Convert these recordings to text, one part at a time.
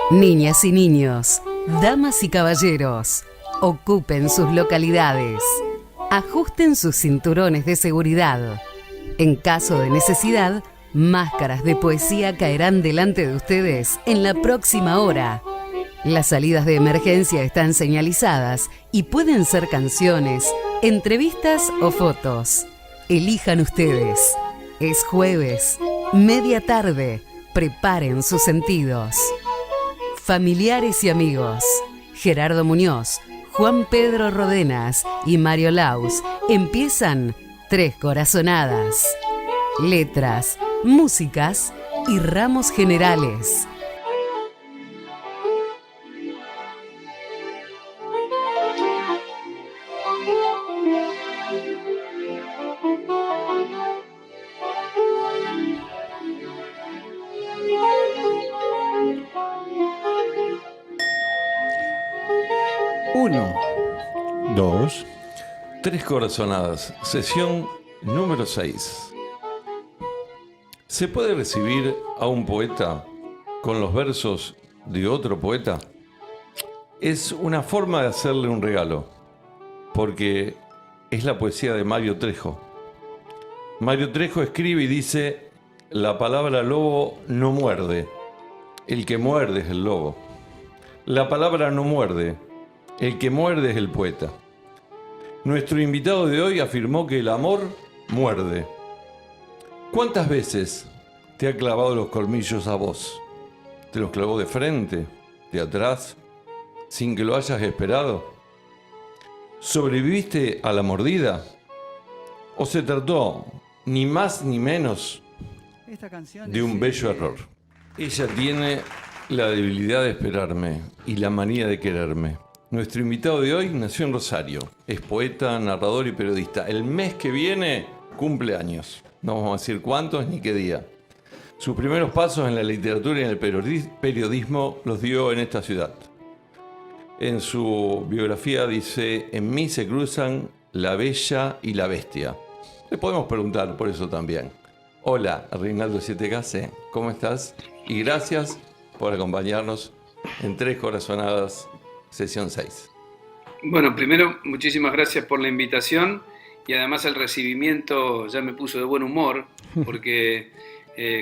Niñas y niños, damas y caballeros, ocupen sus localidades. Ajusten sus cinturones de seguridad. En caso de necesidad, máscaras de poesía caerán delante de ustedes en la próxima hora. Las salidas de emergencia están señalizadas y pueden ser canciones, entrevistas o fotos. Elijan ustedes. Es jueves, media tarde. Preparen sus sentidos. Familiares y amigos, Gerardo Muñoz, Juan Pedro Rodenas y Mario Laus empiezan Tres Corazonadas. Letras, músicas y ramos generales. Tres Corazonadas, sesión número 6. ¿Se puede recibir a un poeta con los versos de otro poeta? Es una forma de hacerle un regalo, porque es la poesía de Mario Trejo. Mario Trejo escribe y dice: la palabra lobo no muerde, el que muerde es el lobo. La palabra no muerde, el que muerde es el poeta. Nuestro invitado de hoy afirmó que el amor muerde. ¿Cuántas veces te ha clavado los colmillos a vos? ¿Te los clavó de frente, de atrás, sin que lo hayas esperado? ¿Sobreviviste a la mordida? ¿O se trató, ni más ni menos, de un bello error? Ella tiene la debilidad de esperarme y la manía de quererme. Nuestro invitado de hoy nació en Rosario. Es poeta, narrador y periodista. El mes que viene cumple años. No vamos a decir cuántos ni qué día. Sus primeros pasos en la literatura y en el periodismo los dio en esta ciudad. En su biografía dice: en mí se cruzan la bella y la bestia. Le podemos preguntar por eso también. Hola, Reinaldo 7K, ¿cómo estás? Y gracias por acompañarnos en Tres Corazonadas, sesión 6. Bueno, primero, muchísimas gracias por la invitación y además el recibimiento ya me puso de buen humor porque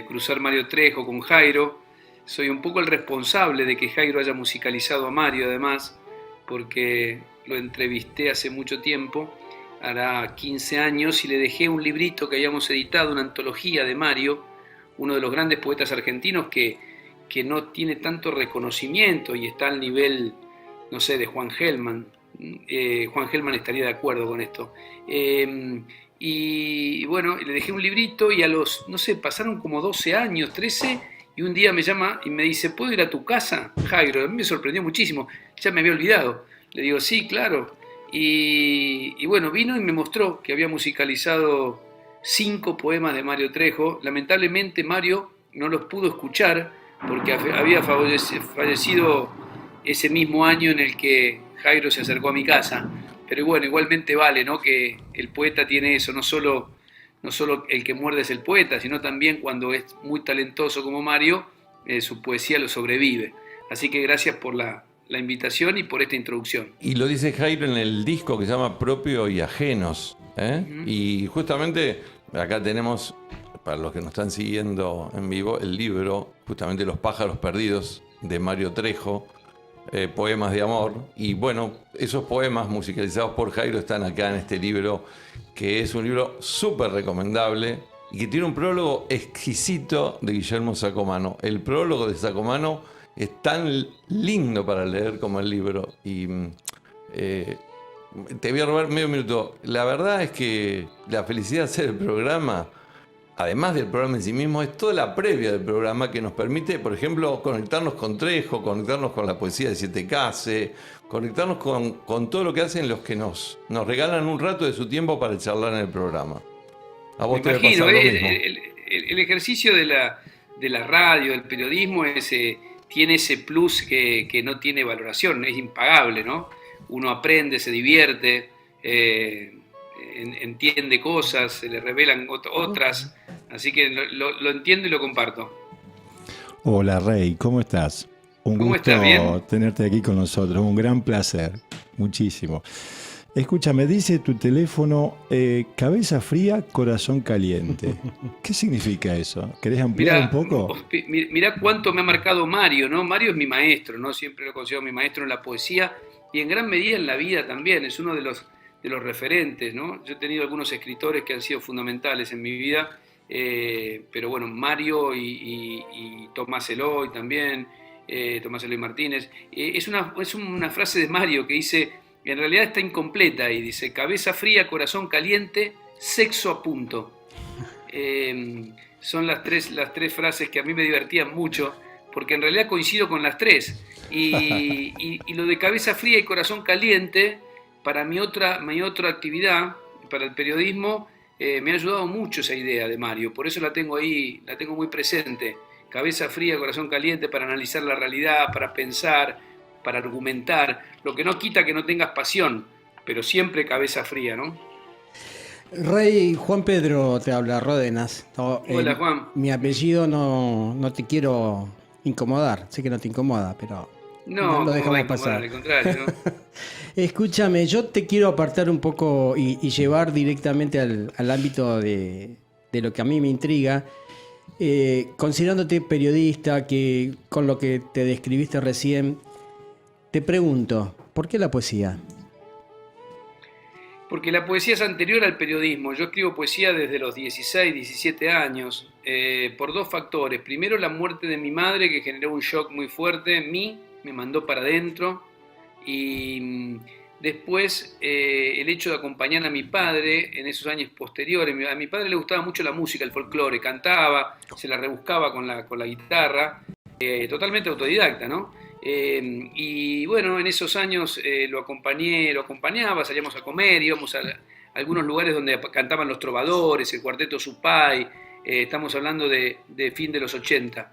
cruzar Mario Trejo con Jairo, soy un poco el responsable de que Jairo haya musicalizado a Mario además, porque lo entrevisté hace mucho tiempo, hará 15 años, y le dejé un librito que habíamos editado, una antología de Mario, uno de los grandes poetas argentinos que no tiene tanto reconocimiento y está al nivel, no sé, de Juan Gelman. Juan Gelman estaría de acuerdo con esto. Y bueno, le dejé un librito y a los, no sé, pasaron como 12 años, 13, y un día me llama y me dice: ¿puedo ir a tu casa, Jairo? A mí me sorprendió muchísimo, ya me había olvidado. Le digo: sí, claro. Y bueno, vino y me mostró que había musicalizado 5 poemas de Mario Trejo. Lamentablemente Mario no los pudo escuchar porque había fallecido ese mismo año en el que Jairo se acercó a mi casa. Pero bueno, igualmente vale, ¿no? Que el poeta tiene eso, no solo el que muerde es el poeta, sino también cuando es muy talentoso como Mario, su poesía lo sobrevive. Así que gracias por la invitación y por esta introducción. Y lo dice Jairo en el disco que se llama Propio y Ajenos, ¿eh? Uh-huh. Y justamente acá tenemos, para los que nos están siguiendo en vivo, el libro, justamente Los pájaros perdidos, de Mario Trejo, poemas de amor. Y bueno, esos poemas musicalizados por Jairo están acá en este libro, que es un libro súper recomendable y que tiene un prólogo exquisito de Guillermo Sacomano. El prólogo de Sacomano es tan lindo para leer como el libro. Y te voy a robar medio minuto. La verdad es que la felicidad de hacer el programa, además del programa en sí mismo, es toda la previa del programa que nos permite, por ejemplo, conectarnos con Trejo, conectarnos con la poesía de 7K, conectarnos con todo lo que hacen los que nos regalan un rato de su tiempo para charlar en el programa. A vos te va a pasar lo mismo. El ejercicio de la radio, del periodismo, tiene ese plus que no tiene valoración, es impagable, ¿no? Uno aprende, se divierte, entiende cosas, se le revelan otras, así que lo entiendo y lo comparto. Hola Rey, ¿cómo estás? Un ¿Cómo gusto estás? ¿Bien? tenerte aquí con nosotros, un gran placer, muchísimo. Escúchame, dice tu teléfono, cabeza fría, corazón caliente. ¿Qué significa eso? ¿Querés ampliar un Mira, poco? mira cuánto me ha marcado Mario, ¿no? Mario es mi maestro, ¿no? Siempre lo considero mi maestro en la poesía y en gran medida en la vida también. Es uno de los referentes, ¿no? Yo he tenido algunos escritores que han sido fundamentales en mi vida, pero bueno, Mario y Tomás Eloy también, Tomás Eloy Martínez. Es una frase de Mario que dice, en realidad está incompleta y dice, cabeza fría, corazón caliente, sexo a punto. Son las tres frases que a mí me divertían mucho, porque en realidad coincido con las tres. Y lo de cabeza fría y corazón caliente, para mi otra actividad, para el periodismo, me ha ayudado mucho esa idea de Mario, por eso la tengo ahí, la tengo muy presente. Cabeza fría, corazón caliente, para analizar la realidad, para pensar, para argumentar, lo que no quita que no tengas pasión, pero siempre cabeza fría, ¿no? Rey Juan Pedro te habla, Ródenas. No, Hola, Juan. mi apellido no te quiero incomodar, sé que no te incomoda, pero No, lo ¿cómo va a dejamos incomodar? pasar. Al contrario, ¿no? Escúchame, yo te quiero apartar un poco y llevar directamente al ámbito de lo que a mí me intriga. Considerándote periodista, que con lo que te describiste recién, te pregunto, ¿por qué la poesía? Porque la poesía es anterior al periodismo. Yo escribo poesía desde los 16, 17 años, por dos factores. Primero, la muerte de mi madre, que generó un shock muy fuerte en mí, me mandó para adentro. Y después, el hecho de acompañar a mi padre en esos años posteriores. A mi padre le gustaba mucho la música, el folclore, cantaba, se la rebuscaba con la guitarra, totalmente autodidacta, ¿no? Y bueno, en esos años lo acompañaba, salíamos a comer, íbamos a algunos lugares donde cantaban los trovadores, el cuarteto Supay, estamos hablando de fin de los 80,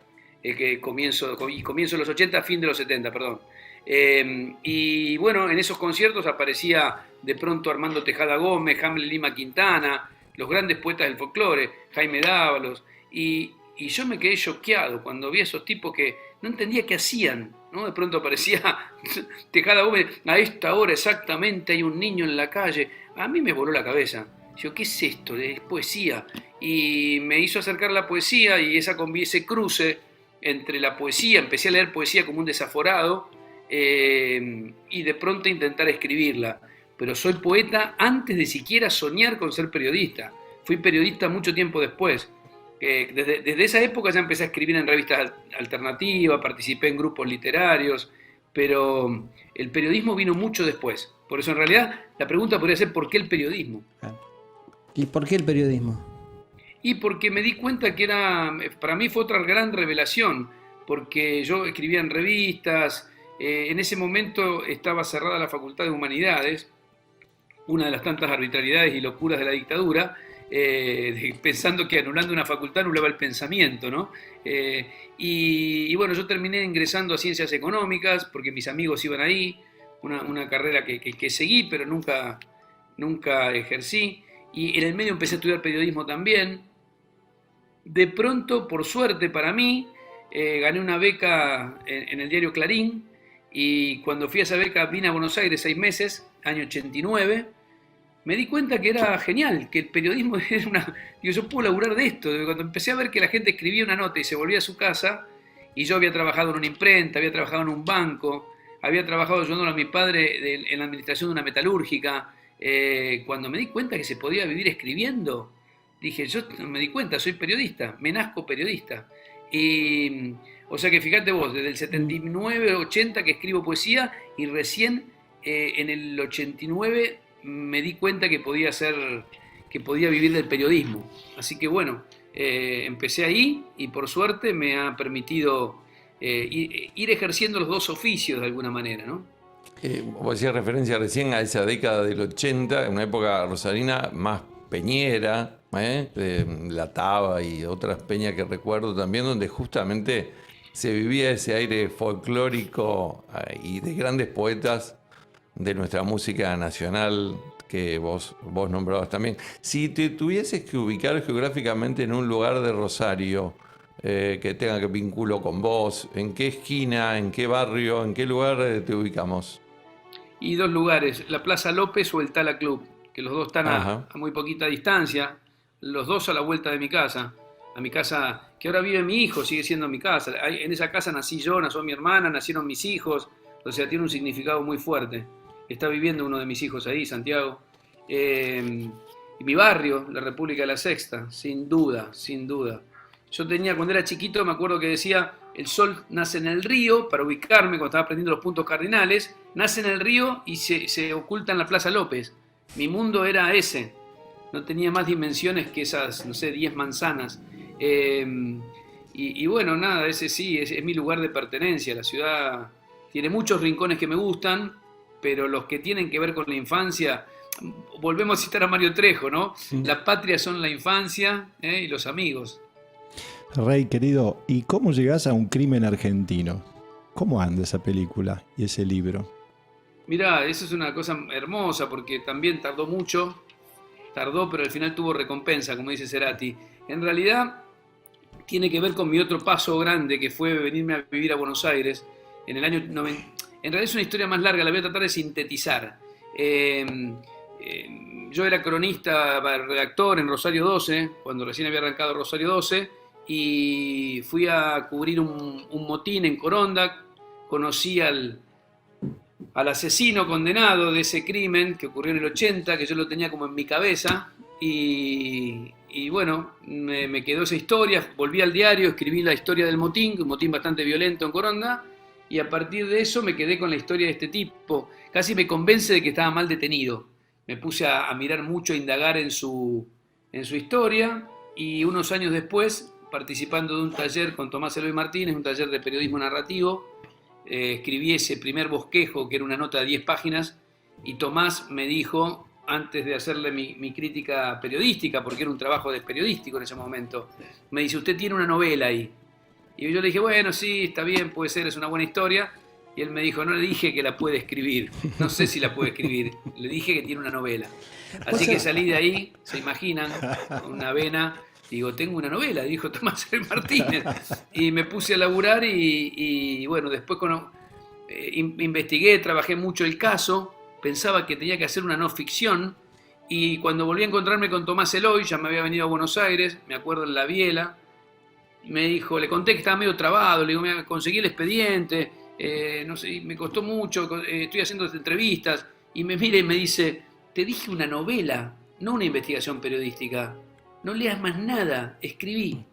comienzo de los 80, fin de los 70, perdón. Y bueno, en esos conciertos aparecía de pronto Armando Tejada Gómez, Hamlet Lima Quintana, los grandes poetas del folclore, Jaime Dávalos, y yo me quedé choqueado cuando vi a esos tipos que no entendía qué hacían, ¿no? De pronto aparecía Tejada Gómez, a esta hora exactamente hay un niño en la calle. A mí me voló la cabeza. Yo, ¿qué es esto? Es poesía. Y me hizo acercar la poesía y ese cruce entre la poesía, empecé a leer poesía como un desaforado y de pronto intentar escribirla. Pero soy poeta antes de siquiera soñar con ser periodista. Fui periodista mucho tiempo después. Desde esa época ya empecé a escribir en revistas alternativas, participé en grupos literarios, pero el periodismo vino mucho después. Por eso en realidad la pregunta podría ser ¿por qué el periodismo? ¿Y por qué el periodismo? Y porque me di cuenta que para mí fue otra gran revelación, porque yo escribía en revistas, en ese momento estaba cerrada la Facultad de Humanidades, una de las tantas arbitrariedades y locuras de la dictadura, pensando que anulando una facultad anulaba el pensamiento, ¿no? Y bueno, yo terminé ingresando a Ciencias Económicas porque mis amigos iban ahí, una carrera que seguí, pero nunca ejercí. Y en el medio empecé a estudiar periodismo también. De pronto, por suerte para mí, gané una beca en el diario Clarín, y cuando fui a esa beca vine a Buenos Aires 6 meses, año 89, me di cuenta que era genial, que el periodismo era yo puedo laburar de esto. Cuando empecé a ver que la gente escribía una nota y se volvía a su casa, y yo había trabajado en una imprenta, había trabajado en un banco, había trabajado ayudándole a mi padre en la administración de una metalúrgica, cuando me di cuenta que se podía vivir escribiendo, dije, yo me di cuenta, soy periodista, me nazco periodista. Y, o sea que fíjate vos, desde el 79, 80 que escribo poesía, y recién en el 89 me di cuenta que podía vivir del periodismo. Así que bueno, empecé ahí y por suerte me ha permitido ir ejerciendo los dos oficios de alguna manera, ¿no? Vos hacías referencia recién a esa década del 80, una época rosarina más peñera, La Taba y otras peñas que recuerdo también, donde justamente se vivía ese aire folclórico y de grandes poetas de nuestra música nacional que vos nombrabas también. Si te tuvieses que ubicar geográficamente en un lugar de Rosario, que tenga que vínculo con vos? ¿En qué esquina, en qué barrio, en qué lugar te ubicamos? Y 2 lugares, la Plaza López o el Tala Club, que los dos están Ajá. a muy poquita distancia, los dos a la vuelta de mi casa. A mi casa, que ahora vive mi hijo, sigue siendo mi casa. En esa casa nací yo, nació mi hermana, nacieron mis hijos, o sea, tiene un significado muy fuerte. Está viviendo uno de mis hijos ahí, Santiago. Y mi barrio, la República de la Sexta, sin duda, sin duda. Yo tenía, cuando era chiquito, me acuerdo que decía, el sol nace en el río, para ubicarme cuando estaba aprendiendo los puntos cardinales, nace en el río y se oculta en la Plaza López. Mi mundo era ese, no tenía más dimensiones que esas, no sé, 10 manzanas. Y bueno, nada, ese sí, es mi lugar de pertenencia. La ciudad tiene muchos rincones que me gustan, pero los que tienen que ver con la infancia, volvemos a citar a Mario Trejo, ¿no? La patria son la infancia y los amigos. Rey, querido, ¿y cómo llegás a Un crimen argentino? ¿Cómo anda esa película y ese libro? Mirá, eso es una cosa hermosa porque también tardó mucho, pero al final tuvo recompensa, como dice Cerati. En realidad tiene que ver con mi otro paso grande, que fue venirme a vivir a Buenos Aires en el año 90. En realidad es una historia más larga, la voy a tratar de sintetizar. Yo era cronista, redactor en Rosario 12, cuando recién había arrancado Rosario 12, y fui a cubrir un motín en Coronda. Conocí al asesino condenado de ese crimen que ocurrió en el 80, que yo lo tenía como en mi cabeza, y bueno, me quedó esa historia. Volví al diario, escribí la historia del motín, un motín bastante violento en Coronda, y a partir de eso me quedé con la historia de este tipo. Casi me convence de que estaba mal detenido. Me puse a mirar mucho, a indagar en su historia, y unos años después, participando de un taller con Tomás Eloy Martínez, un taller de periodismo narrativo, escribí ese primer bosquejo, que era una nota de 10 páginas, y Tomás me dijo, antes de hacerle mi crítica periodística, porque era un trabajo de periodístico en ese momento, me dice, usted tiene una novela ahí. Y yo le dije, bueno, sí, está bien, puede ser, es una buena historia. Y él me dijo, no le dije que la puede escribir, no sé si la puede escribir, le dije que tiene una novela. Así que salí de ahí, se imaginan, con una vena. Digo, tengo una novela, dijo Tomás Eloy Martínez. Y me puse a laburar y bueno, después investigué, trabajé mucho el caso, pensaba que tenía que hacer una no ficción, y cuando volví a encontrarme con Tomás Eloy, ya me había venido a Buenos Aires, me acuerdo en la Biela, me dijo, le conté que estaba medio trabado, le digo, mira, conseguí el expediente, no sé, me costó mucho, estoy haciendo entrevistas, y me mira y me dice, te dije una novela, no una investigación periodística. No leas más nada, escribí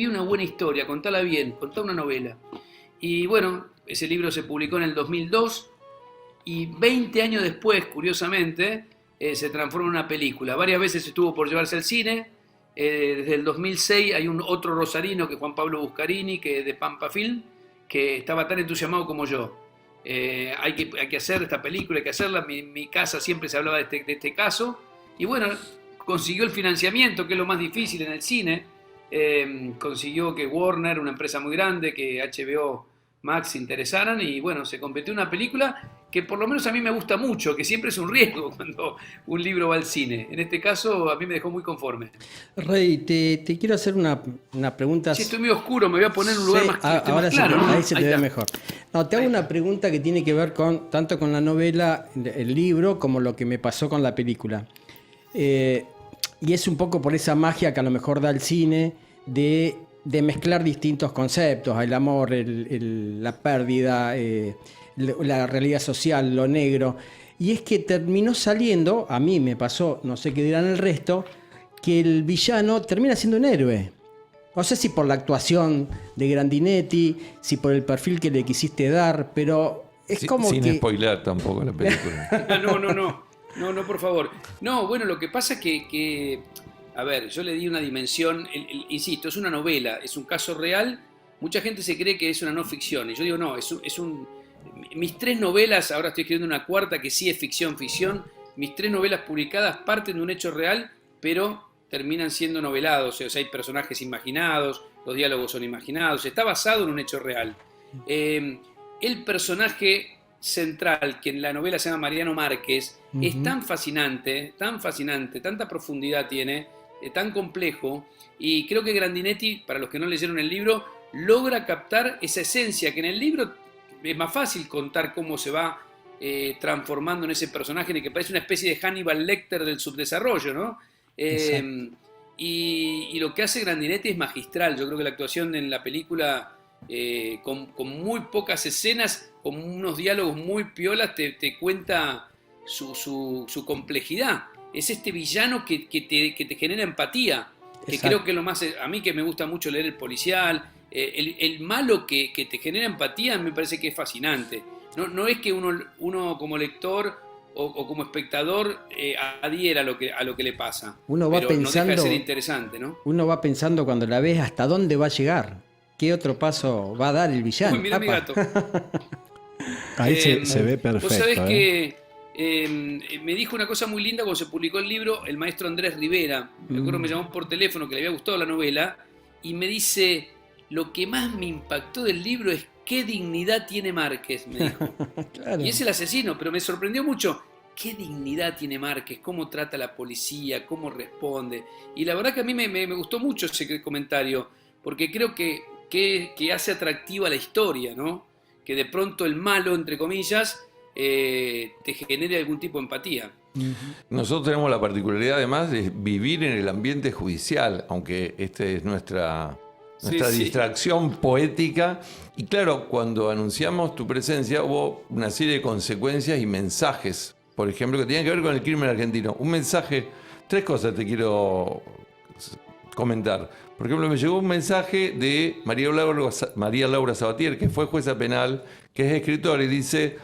una buena historia, contala bien, contá una novela. Y bueno, ese libro se publicó en el 2002 y 20 años después, curiosamente, se transformó en una película. Varias veces estuvo por llevarse al cine. Desde el 2006 hay otro rosarino, que es Juan Pablo Buscarini, que es de Pampa Film, que estaba tan entusiasmado como yo. Hay que hacer esta película, hay que hacerla. Mi casa siempre se hablaba de este caso. Y bueno, consiguió el financiamiento, que es lo más difícil en el cine. Consiguió que Warner, una empresa muy grande, que HBO Max se interesaran, y bueno, se convirtió en una película que por lo menos a mí me gusta mucho, que siempre es un riesgo cuando un libro va al cine. En este caso a mí me dejó muy conforme. Rey, te quiero hacer una pregunta. Sí, estoy muy oscuro, me voy a poner en un lugar Sí, más, ahora más claro, ¿no? ahí se te ve está. mejor. No, te hago una pregunta que tiene que ver tanto con la novela, el libro, como lo que me pasó con la película. Y es un poco por esa magia que a lo mejor da el cine de mezclar distintos conceptos, el amor, la pérdida, la realidad social, lo negro. Y es que terminó saliendo, a mí me pasó, no sé qué dirán el resto, que el villano termina siendo un héroe. No sé si por la actuación de Grandinetti, si por el perfil que le quisiste dar, pero es como sin que... spoiler tampoco la película. No, por favor. No, bueno, lo que pasa es que a ver, yo le di una dimensión, insisto, es una novela, es un caso real. Mucha gente se cree que es una no ficción, y yo digo, no, mis 3 novelas, ahora estoy escribiendo una cuarta que sí es ficción, mis 3 novelas publicadas parten de un hecho real, pero terminan siendo novelados, o sea, hay personajes imaginados, los diálogos son imaginados, está basado en un hecho real. El personaje central, que en la novela se llama Mariano Márquez, es tan fascinante, tanta profundidad tiene, tan complejo, y creo que Grandinetti, para los que no leyeron el libro, logra captar esa esencia, que en el libro es más fácil contar cómo se va transformando en ese personaje, en el que parece una especie de Hannibal Lecter del subdesarrollo, ¿no? Y lo que hace Grandinetti es magistral. Yo creo que la actuación en la película, con muy pocas escenas, con unos diálogos muy piolas, te cuenta su complejidad. Es este villano que te genera empatía, que Exacto. creo que es lo más... A mí, que me gusta mucho leer el policial, el malo que te genera empatía me parece que es fascinante. No es que uno como lector o como espectador adhiera a lo que le pasa. Uno va pero no deja de pensando- ser interesante, ¿no? Uno va pensando cuando la ves hasta dónde va a llegar, qué otro paso va a dar el villano. Uy, mira mi Apa. gato. Ahí se ve perfecto. Vos sabés que me dijo una cosa muy linda cuando se publicó el libro el maestro Andrés Rivera. Me acuerdo que me llamó por teléfono, que le había gustado la novela, y me dice: lo que más me impactó del libro es qué dignidad tiene Márquez, me dijo. Claro. Y es el asesino, pero me sorprendió mucho. ¿Qué dignidad tiene Márquez? ¿Cómo trata a la policía? ¿Cómo responde? Y la verdad que a mí me gustó mucho ese comentario, porque creo que hace atractiva la historia, ¿no? Que de pronto el malo, entre comillas, te genere algún tipo de empatía. Nosotros tenemos la particularidad además de vivir en el ambiente judicial, aunque esta es nuestra Sí. distracción poética. Y claro, cuando anunciamos tu presencia hubo una serie de consecuencias y mensajes, por ejemplo, que tenían que ver con el crimen argentino. Un mensaje, 3 cosas te quiero comentar. Por ejemplo, me llegó un mensaje de María Laura Sabatier, que fue jueza penal, que es escritora, y dice: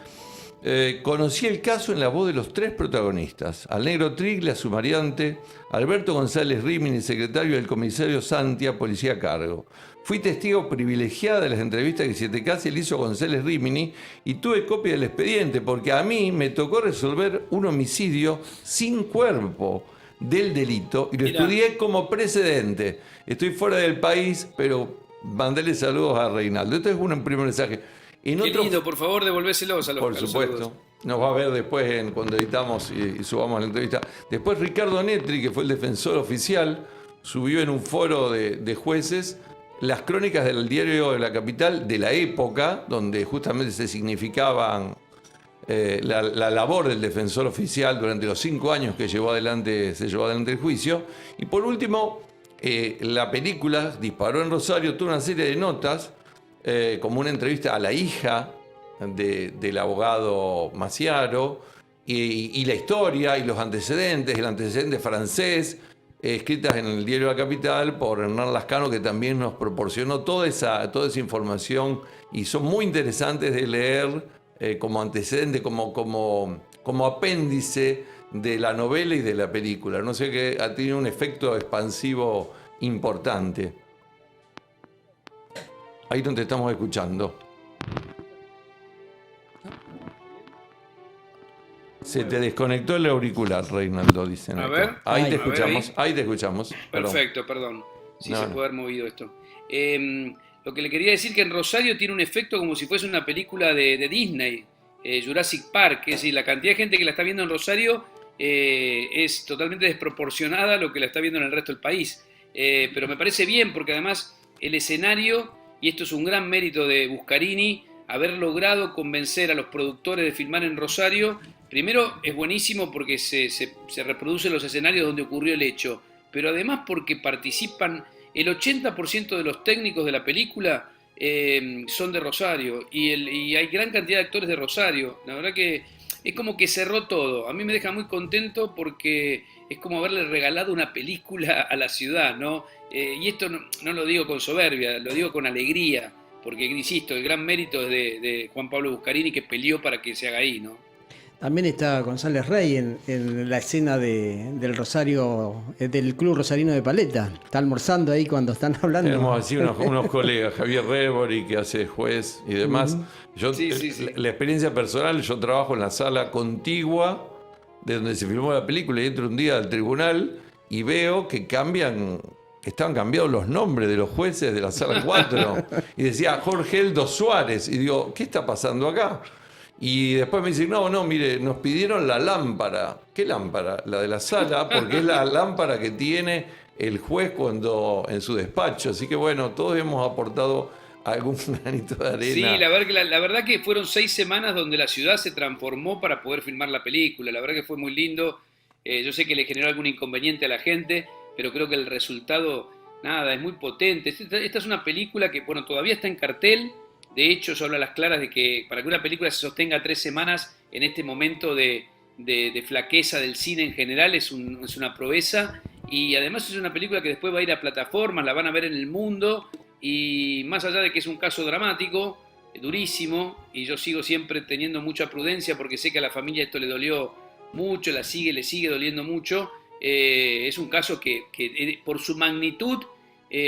conocí el caso en la voz de los 3 protagonistas, al negro Trigle, a su variante, Alberto González Rimini, secretario del comisario Santia, policía a cargo. Fui testigo privilegiada de las entrevistas que 7K le hizo a González Rimini y tuve copia del expediente, porque a mí me tocó resolver un homicidio sin cuerpo del delito y lo Mirá. estudié como precedente. Estoy fuera del país, pero mandale saludos a Reinaldo. Este es un primer mensaje. Qué lindo, por favor, devolvéselos a los Por a los supuesto. saludos. Nos va a ver después cuando editamos y subamos la entrevista. Después Ricardo Netri, que fue el defensor oficial, subió en un foro de jueces las crónicas del diario de la Capital de la época, donde justamente se significaban la labor del defensor oficial durante los 5 años que se llevó adelante el juicio. Y por último, la película disparó en Rosario toda una serie de notas, como una entrevista a la hija del abogado Maciaro, y la historia y los antecedentes, el antecedente francés, escritas en el diario La Capital por Hernán Lascano, que también nos proporcionó toda esa información, y son muy interesantes de leer como antecedente, como apéndice de la novela y de la película. No sé, que ha tenido un efecto expansivo importante. Ahí donde estamos escuchando. Se te desconectó el auricular, Reinaldo, dicen. A acá. ver. Ahí te A ver, escuchamos, ahí te escuchamos. Perdón. Perfecto, perdón. Sí, No, se no. puede haber movido esto. Lo que le quería decir, que en Rosario tiene un efecto como si fuese una película de Disney, Jurassic Park. Es decir, la cantidad de gente que la está viendo en Rosario es totalmente desproporcionada a lo que la está viendo en el resto del país. Pero me parece bien, porque además el escenario, y esto es un gran mérito de Buscarini, haber logrado convencer a los productores de filmar en Rosario. Primero, es buenísimo porque se reproducen los escenarios donde ocurrió el hecho, pero además porque participan el 80% de los técnicos de la película, son de Rosario, y hay gran cantidad de actores de Rosario. La verdad que es como que cerró todo. A mí me deja muy contento porque es como haberle regalado una película a la ciudad, ¿no? Y esto no lo digo con soberbia, lo digo con alegría, porque, insisto, el gran mérito es de Juan Pablo Buscarini, que peleó para que se haga ahí, ¿no? También está González Rey en la escena del Rosario, del Club Rosarino de Paleta. Está almorzando ahí cuando están hablando. Tenemos así unos colegas, Javier Rebori, que hace juez y demás. Yo, Sí. La experiencia personal, yo trabajo en la sala contigua de donde se filmó la película, y entro un día al tribunal y veo que estaban cambiados los nombres de los jueces de la sala 4. Y decía Jorge Eldo Suárez. Y digo, ¿qué está pasando acá? Y después me dicen, no, mire, nos pidieron la lámpara. ¿Qué lámpara? La de la sala, porque es la lámpara que tiene el juez cuando en su despacho. Así que bueno, todos hemos aportado algún granito de arena. Sí, la verdad que fueron 6 semanas donde la ciudad se transformó para poder filmar la película. La verdad que fue muy lindo. Yo sé que le generó algún inconveniente a la gente, pero creo que el resultado, nada, es muy potente. Esta es una película que, bueno, todavía está en cartel. De hecho, yo hablo a las claras de que para que una película se sostenga 3 semanas en este momento de flaqueza del cine en general es una proeza. Y además es una película que después va a ir a plataformas, la van a ver en el mundo. Y más allá de que es un caso dramático, durísimo, y yo sigo siempre teniendo mucha prudencia porque sé que a la familia esto le dolió mucho, le sigue doliendo mucho, es un caso que por su magnitud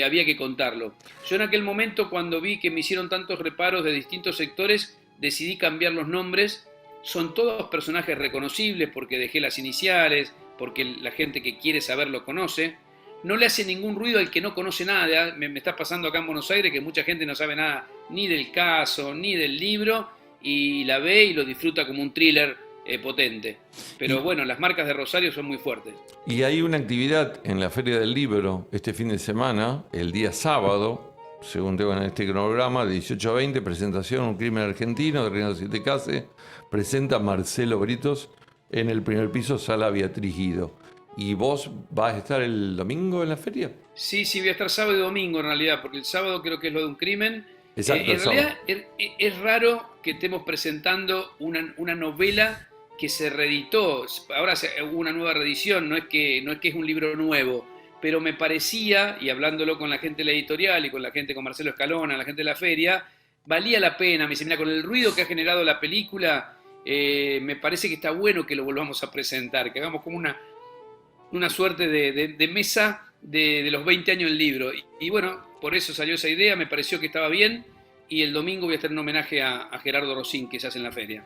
había que contarlo. Yo en aquel momento, cuando vi que me hicieron tantos reparos de distintos sectores, decidí cambiar los nombres. Son todos personajes reconocibles porque dejé las iniciales, porque la gente que quiere saber lo conoce. No le hace ningún ruido al que no conoce nada. Me está pasando acá en Buenos Aires que mucha gente no sabe nada ni del caso, ni del libro, y la ve y lo disfruta como un thriller potente. Pero bueno, las marcas de Rosario son muy fuertes. Y hay una actividad en la Feria del Libro este fin de semana, el día sábado, según tengo en este cronograma, de 18 a 20, presentación Un crimen argentino, de Renato Sietecase, presenta Marcelo Britos en el primer piso, Sala Beatriz Guido. ¿Y vos vas a estar el domingo en la feria? Sí, voy a estar sábado y domingo en realidad, porque el sábado creo que es lo de un crimen. Exacto. En realidad es raro que estemos presentando una novela que se reeditó. Ahora hubo una nueva reedición, no es que es un libro nuevo, pero me parecía, y hablándolo con la gente de la editorial y con la gente, con Marcelo Escalona, la gente de la feria, valía la pena. Me dice, mira, con el ruido que ha generado la película, me parece que está bueno que lo volvamos a presentar, que hagamos como una suerte de mesa de los 20 años del libro. Y bueno, por eso salió esa idea, me pareció que estaba bien, y el domingo voy a hacer un homenaje a Gerardo Rosín, que se hace en la feria.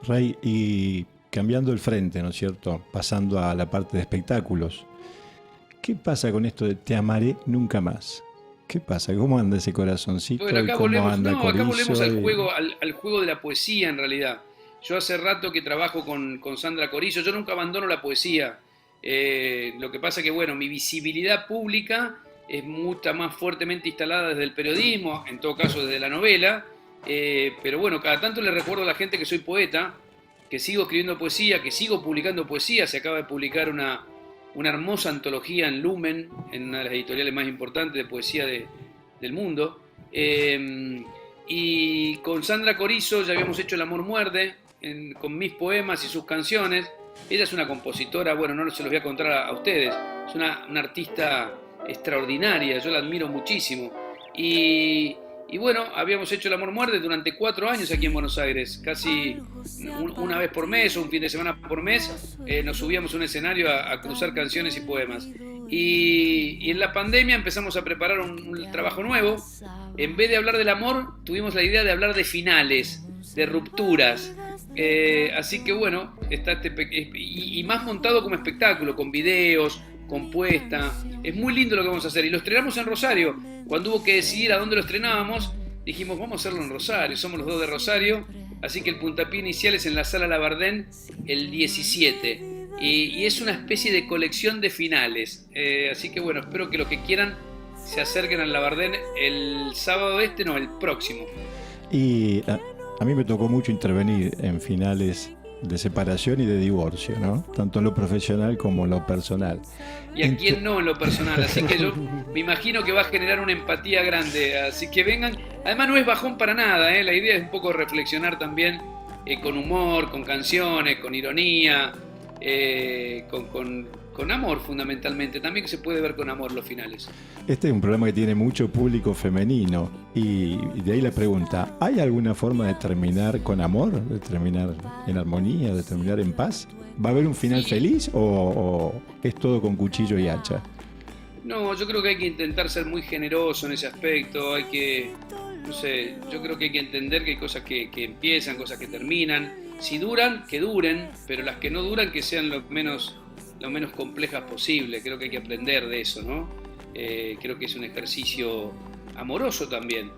Ray, y cambiando el frente, ¿no es cierto? Pasando a la parte de espectáculos. ¿Qué pasa con esto de Te amaré nunca más? ¿Qué pasa? ¿Cómo anda ese corazoncito? Bueno, acá ¿Cómo volvemos, anda acá volvemos al Corizo? juego de la poesía en realidad. Yo hace rato que trabajo con Sandra Corizo, yo nunca abandono la poesía. Lo que pasa que, bueno, mi visibilidad pública es mucha más fuertemente instalada desde el periodismo, en todo caso desde la novela, pero bueno, cada tanto le recuerdo a la gente que soy poeta, que sigo escribiendo poesía, que sigo publicando poesía. Se acaba de publicar una hermosa antología en Lumen, en una de las editoriales más importantes de poesía del mundo, y con Sandra Corizo ya habíamos hecho El amor muerde, con mis poemas y sus canciones. Ella es una compositora, bueno, no se los voy a contar a ustedes, es una artista extraordinaria, yo la admiro muchísimo. Y bueno, habíamos hecho El amor muerde durante 4 años aquí en Buenos Aires, casi una vez por mes o un fin de semana por mes, nos subíamos a un escenario a cruzar canciones y poemas. Y en la pandemia empezamos a preparar un trabajo nuevo. En vez de hablar del amor, tuvimos la idea de hablar de finales, de rupturas. Así que bueno, está y más montado como espectáculo, con videos, con puesta. Es muy lindo lo que vamos a hacer. Y lo estrenamos en Rosario. Cuando hubo que decidir a dónde lo estrenábamos, dijimos, vamos a hacerlo en Rosario. Somos los dos de Rosario. Así que el puntapié inicial es en la Sala Labardén el 17. Y es una especie de colección de finales. Así que bueno, espero que los que quieran se acerquen al Labardén el sábado no, el próximo. Y a mí me tocó mucho intervenir en finales de separación y de divorcio, ¿no? Tanto en lo profesional como en lo personal. Y a quién no en lo personal, así que yo me imagino que va a generar una empatía grande, así que vengan. Además no es bajón para nada, la idea es un poco reflexionar también con humor, con canciones, con ironía, con amor fundamentalmente, también que se puede ver con amor los finales. Este es un programa que tiene mucho público femenino y de ahí la pregunta, ¿hay alguna forma de terminar con amor, de terminar en armonía, de terminar en paz? ¿Va a haber un final feliz o es todo con cuchillo y hacha? No, yo creo que hay que intentar ser muy generoso en ese aspecto, hay que, no sé, yo creo que hay que entender que hay cosas que empiezan, cosas que terminan. Si duran, que duren, pero las que no duran que sean lo menos complejas posible. Creo que hay que aprender de eso, ¿no? Creo que es un ejercicio amoroso también.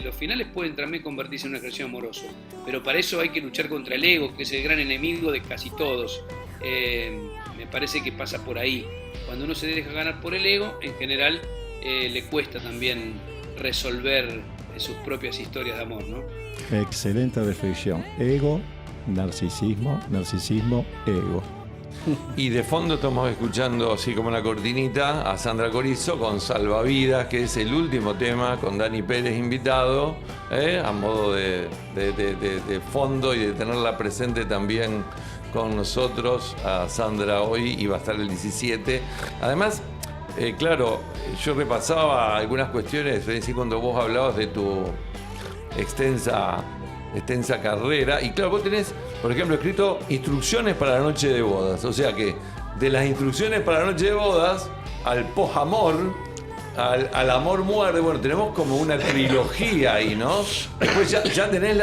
Los finales pueden también convertirse en un ejercicio amoroso, pero para eso hay que luchar contra el ego, que es el gran enemigo de casi todos. Me parece que pasa por ahí. Cuando uno se deja ganar por el ego, en general le cuesta también resolver sus propias historias de amor, ¿no? Excelente reflexión. Ego, narcisismo, narcisismo, ego. Y de fondo estamos escuchando, así como una cortinita, a Sandra Corizo con Salvavidas, que es el último tema, con Dani Pérez invitado, a modo de fondo y de tenerla presente también con nosotros, a Sandra hoy, y va a estar el 17. Además, claro, yo repasaba algunas cuestiones, es decir, cuando vos hablabas de tu extensa carrera, y claro, vos tenés, por ejemplo, escrito instrucciones para la noche de bodas, o sea que de las instrucciones para la noche de bodas al posamor, al amor muerde, bueno, tenemos como una trilogía ahí, ¿no? Después ya tenés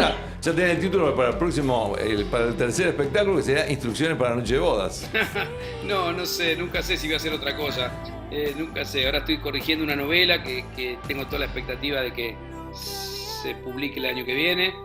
el título para el próximo, para el tercer espectáculo, que sería Instrucciones para la noche de bodas. No sé, nunca sé si voy a hacer otra cosa, nunca sé. Ahora estoy corrigiendo una novela que tengo toda la expectativa de que se publique el año que viene.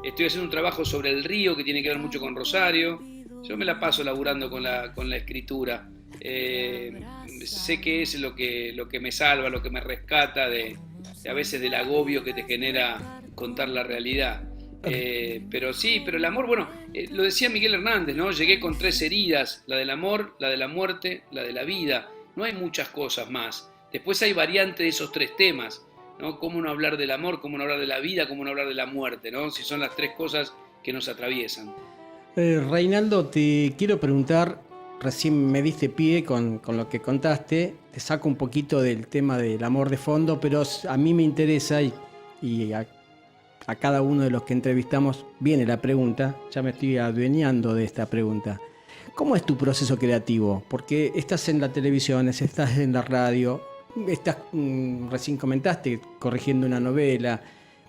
Estoy haciendo un trabajo sobre el río que tiene que ver mucho con Rosario. Yo me la paso laburando con la escritura. Sé que es lo que me salva, lo que me rescata a veces del agobio que te genera contar la realidad. Pero el amor, bueno, lo decía Miguel Hernández, ¿no? Llegué con 3 heridas: la del amor, la de la muerte, la de la vida. No hay muchas cosas más. Después hay variantes de esos 3 temas, ¿no? Cómo no hablar del amor, cómo no hablar de la vida, cómo no hablar de la muerte, ¿no? Si son las 3 cosas que nos atraviesan. Reinaldo, te quiero preguntar, recién me diste pie con lo que contaste, te saco un poquito del tema del amor de fondo, pero a mí me interesa y a cada uno de los que entrevistamos viene la pregunta, ya me estoy adueñando de esta pregunta. ¿Cómo es tu proceso creativo? Porque estás en la televisión, estás en la radio, estás, recién comentaste, corrigiendo una novela,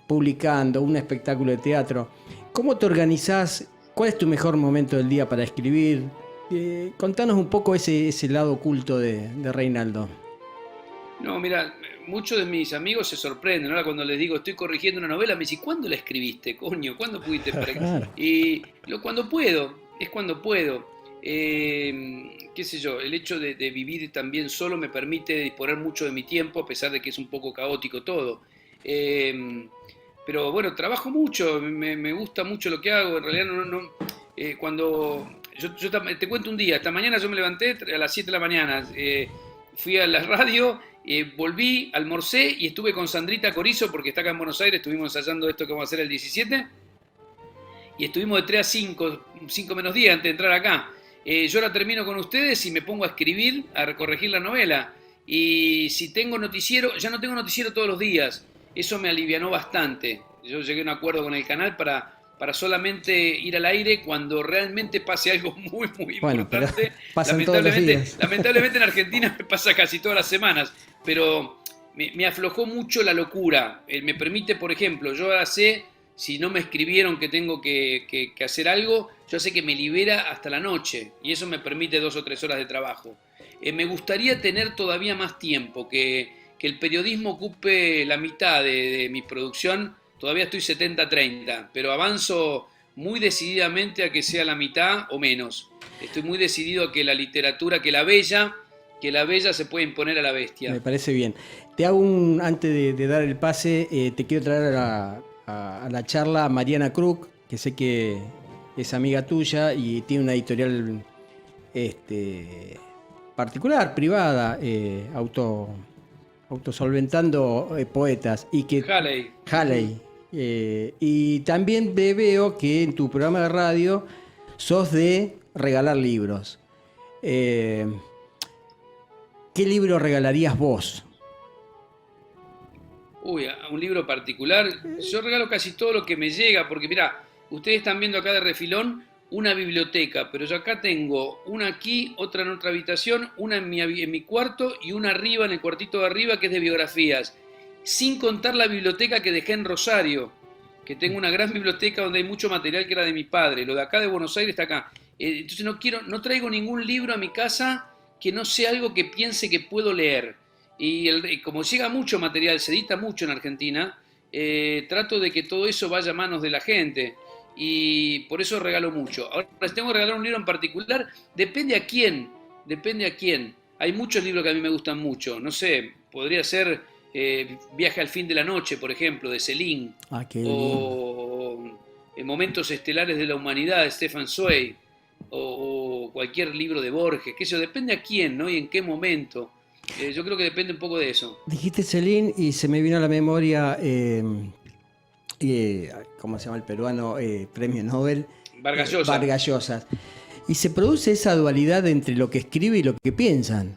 publicando un espectáculo de teatro. ¿Cómo te organizás? ¿Cuál es tu mejor momento del día para escribir? Contanos un poco ese lado oculto de Reinaldo. No, mira, muchos de mis amigos se sorprenden. Ahora cuando les digo estoy corrigiendo una novela, me dicen, ¿cuándo la escribiste, coño? ¿Cuándo pudiste? Claro. Y cuando puedo, es cuando puedo. Qué sé yo, el hecho de vivir también solo me permite disponer mucho de mi tiempo, a pesar de que es un poco caótico todo. Pero bueno, trabajo mucho, me gusta mucho lo que hago. En realidad cuando yo te cuento un día, esta mañana yo me levanté a las 7 de la mañana, fui a la radio, volví, almorcé y estuve con Sandrita Corizo, porque está acá en Buenos Aires, estuvimos ensayando esto que vamos a hacer el 17, y estuvimos de 3 a 5 menos 10 antes de entrar acá. Yo ahora termino con ustedes y me pongo a escribir, a corregir la novela. Y si tengo noticiero, ya no tengo noticiero todos los días. Eso me alivianó bastante. Yo llegué a un acuerdo con el canal para solamente ir al aire cuando realmente pase algo muy importante. Lamentablemente en Argentina me pasa casi todas las semanas, pero me aflojó mucho la locura. Me permite, por ejemplo, yo ahora sé, si no me escribieron que tengo que hacer algo, yo sé que me libera hasta la noche, y eso me permite 2 o 3 horas de trabajo. Me gustaría tener todavía más tiempo, que el periodismo ocupe la mitad de mi producción. Todavía estoy 70-30, pero avanzo muy decididamente a que sea la mitad o menos. Estoy muy decidido a que la literatura, que la bella se puede imponer a la bestia. Me parece bien. Te hago antes de dar el pase, te quiero traer a la charla a Mariana Krug, que sé que es amiga tuya y tiene una editorial particular, privada, autosolventando poetas. Y que Halley. Y también veo que en tu programa de radio sos de regalar libros. ¿Qué libro regalarías vos? A un libro particular. Yo regalo casi todo lo que me llega, porque mirá, ustedes están viendo acá de refilón una biblioteca, pero yo acá tengo una aquí, otra en otra habitación, una en mi cuarto y una arriba, en el cuartito de arriba, que es de biografías. Sin contar la biblioteca que dejé en Rosario, que tengo una gran biblioteca donde hay mucho material que era de mi padre. Lo de acá de Buenos Aires está acá. Entonces no traigo ningún libro a mi casa que no sea algo que piense que puedo leer. Y como llega mucho material, se edita mucho en Argentina, trato de que todo eso vaya a manos de la gente. y por eso regalo mucho. Ahora, si tengo que regalar un libro en particular, depende a quién. Hay muchos libros que a mí me gustan mucho. No sé, podría ser Viaje al fin de la noche, por ejemplo, de Céline. Qué lindo. O Momentos estelares de la humanidad, de Stefan Zweig. O cualquier libro de Borges, que eso depende a quién, ¿no? Y en qué momento. Yo creo que depende un poco de eso. Dijiste Celine y se me vino a la memoria, ¿cómo se llama el peruano? Premio Nobel. Vargas Llosa. Vargas Llosa. Y se produce esa dualidad entre lo que escribe y lo que piensan.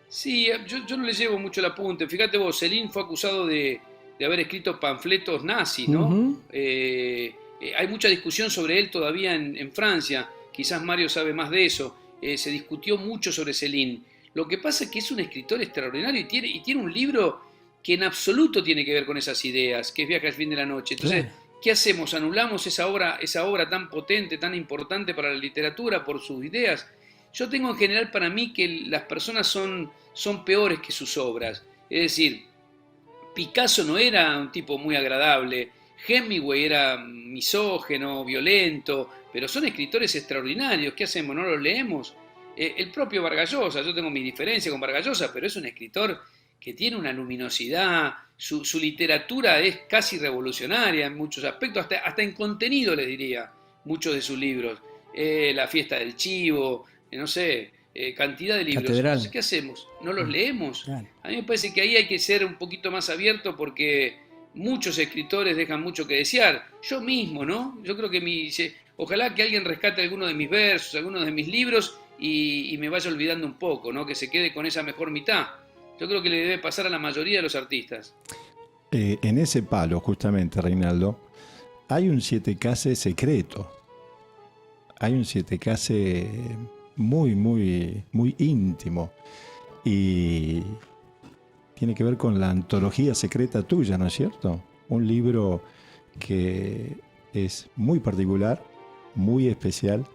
Sí, yo no le llevo mucho el apunte. Fíjate vos, Céline fue acusado de haber escrito panfletos nazis, ¿no? Ujú. Hay mucha discusión sobre él todavía en Francia. Quizás Mario sabe más de eso. Se discutió mucho sobre Céline. Lo que pasa es que es un escritor extraordinario y tiene un libro que en absoluto tiene que ver con esas ideas, que es Viaje al fin de la noche. Entonces, Claro. ¿qué hacemos? ¿Anulamos esa obra tan potente, tan importante para la literatura por sus ideas? Yo tengo en general para mí que las personas son peores que sus obras. Es decir, Picasso no era un tipo muy agradable, Hemingway era misógeno, violento, pero son escritores extraordinarios. ¿Qué hacemos? ¿No los leemos? El propio Vargas Llosa, yo tengo mi diferencia con Vargas Llosa, pero es un escritor que tiene una luminosidad, su literatura es casi revolucionaria en muchos aspectos, hasta en contenido les diría, muchos de sus libros. La fiesta del chivo, no sé, cantidad de libros. Catedral. Entonces, ¿qué hacemos? ¿No los leemos? Claro. A mí me parece que ahí hay que ser un poquito más abierto porque muchos escritores dejan mucho que desear. Yo mismo, ¿no? Yo creo que ojalá que alguien rescate alguno de mis versos, algunos de mis libros y me vaya olvidando un poco, ¿no? Que se quede con esa mejor mitad. Yo creo que le debe pasar a la mayoría de los artistas. En ese palo, justamente, Reinaldo, hay un 7K secreto. Hay un 7K muy, muy, muy íntimo. Y tiene que ver con la antología secreta tuya, ¿no es cierto? Un libro que es muy particular, muy especial,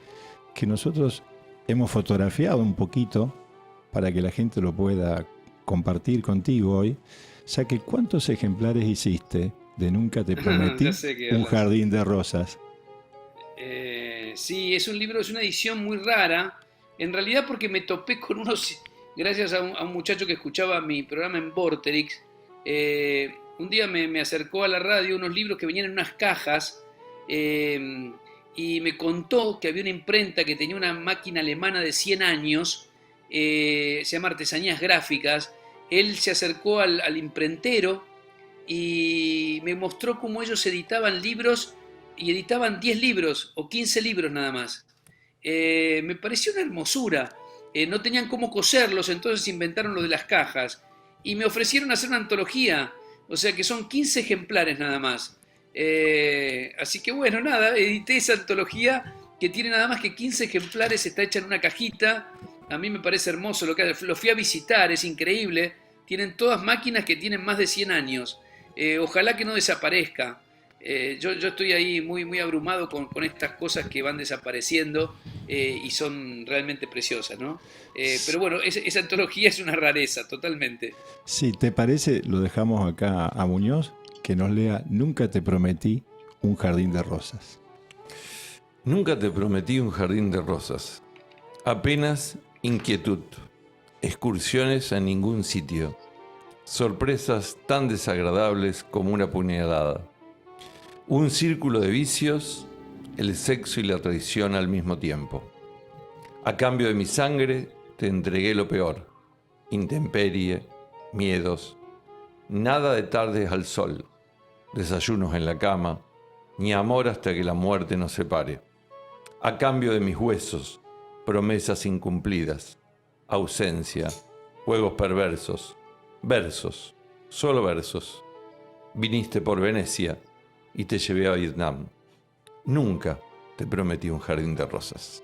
que nosotros hemos fotografiado un poquito para que la gente lo pueda compartir contigo hoy, ya que ¿cuántos ejemplares hiciste de Nunca te prometí Ya sé que un hablas. jardín de rosas? Sí, es un libro, es una edición muy rara, en realidad porque me topé con unos, gracias a un muchacho que escuchaba mi programa en Vorterix, un día me acercó a la radio unos libros que venían en unas cajas y me contó que había una imprenta que tenía una máquina alemana de 100 años, se llama Artesanías Gráficas. Él se acercó al imprentero y me mostró cómo ellos editaban libros y editaban 10 libros o 15 libros nada más. Me pareció una hermosura. No tenían cómo coserlos, entonces inventaron lo de las cajas y me ofrecieron hacer una antología, o sea que son 15 ejemplares nada más. Así que bueno, nada, edité esa antología que tiene nada más que 15 ejemplares, está hecha en una cajita. A mí me parece hermoso, lo fui a visitar, es increíble. Tienen todas máquinas que tienen más de 100 años. Ojalá que no desaparezca. Yo estoy ahí muy, muy abrumado con estas cosas que van desapareciendo y son realmente preciosas, ¿no? Pero bueno, esa antología es una rareza, totalmente. Si te parece, lo dejamos acá a Muñoz, que nos lea Nunca te prometí un jardín de rosas. Nunca te prometí un jardín de rosas. Apenas inquietud, excursiones a ningún sitio, sorpresas tan desagradables como una puñalada, un círculo de vicios, el sexo y la traición al mismo tiempo. A cambio de mi sangre te entregué lo peor, intemperie, miedos, nada de tardes al sol, desayunos en la cama, ni amor hasta que la muerte nos separe. A cambio de mis huesos, promesas incumplidas, ausencia, juegos perversos, versos, solo versos. Viniste por Venecia y te llevé a Vietnam. Nunca te prometí un jardín de rosas.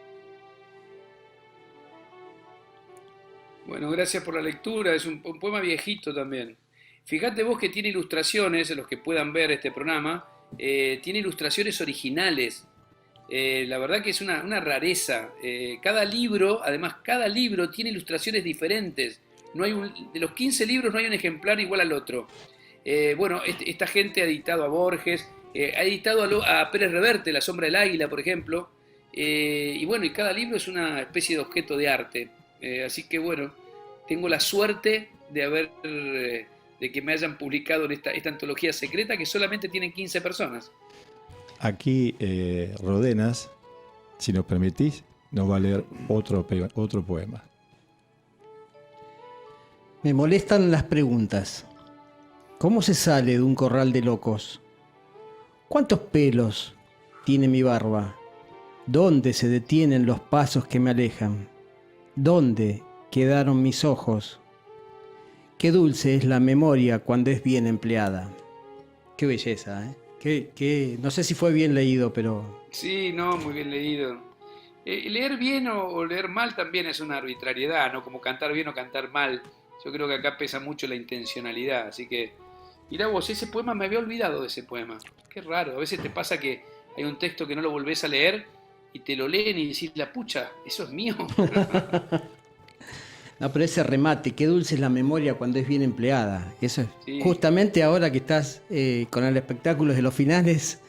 Bueno, gracias por la lectura, es un poema viejito también. Fíjate vos que tiene ilustraciones, los que puedan ver este programa, tiene ilustraciones originales. La verdad que es una rareza. Cada libro tiene ilustraciones diferentes. De los 15 libros no hay un ejemplar igual al otro. Bueno, esta gente ha editado a Borges, he editado a Pérez Reverte, La sombra del águila, por ejemplo, y bueno, y cada libro es una especie de objeto de arte. Así que bueno, tengo la suerte de que me hayan publicado en esta antología secreta que solamente tienen 15 personas. Aquí, Rodenas, si nos permitís, nos va a leer otro poema. Me molestan las preguntas. ¿Cómo se sale de un corral de locos? ¿Cuántos pelos tiene mi barba? ¿Dónde se detienen los pasos que me alejan? ¿Dónde quedaron mis ojos? Qué dulce es la memoria cuando es bien empleada. Qué belleza, ¿eh? No sé si fue bien leído, pero... Sí, no, muy bien leído. Leer bien o leer mal también es una arbitrariedad, ¿no? Como cantar bien o cantar mal. Yo creo que acá pesa mucho la intencionalidad, así que... Mirá vos, ese poema, me había olvidado de ese poema. Qué raro, a veces te pasa que hay un texto que no lo volvés a leer y te lo leen y decís, la pucha, eso es mío. No, pero ese remate, qué dulce es la memoria cuando es bien empleada. Eso es. Sí. Justamente ahora que estás con el espectáculo de los finales,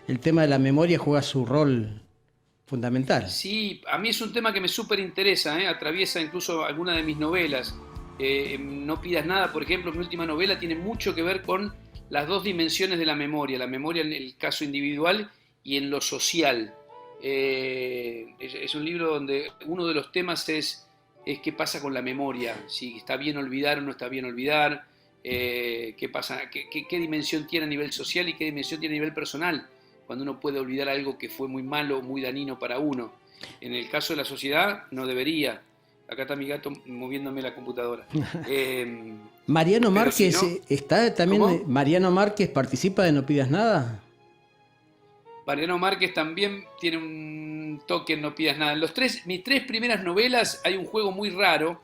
el tema de la memoria juega su rol fundamental. Sí, a mí es un tema que me súper interesa, atraviesa incluso alguna de mis novelas. No pidas nada, por ejemplo, mi última novela tiene mucho que ver con las dos dimensiones de la memoria en el caso individual y en lo social. Es un libro donde uno de los temas es qué pasa con la memoria, si está bien olvidar o no está bien olvidar, qué pasa, qué dimensión tiene a nivel social y qué dimensión tiene a nivel personal, cuando uno puede olvidar algo que fue muy malo o muy dañino para uno. En el caso de la sociedad, no debería. Acá está mi gato moviéndome la computadora. Mariano Márquez, si no, está también. ¿cómo? Mariano Márquez participa de No Pidas Nada. Mariano Márquez también tiene un toque en No Pidas Nada. En mis tres primeras novelas hay un juego muy raro.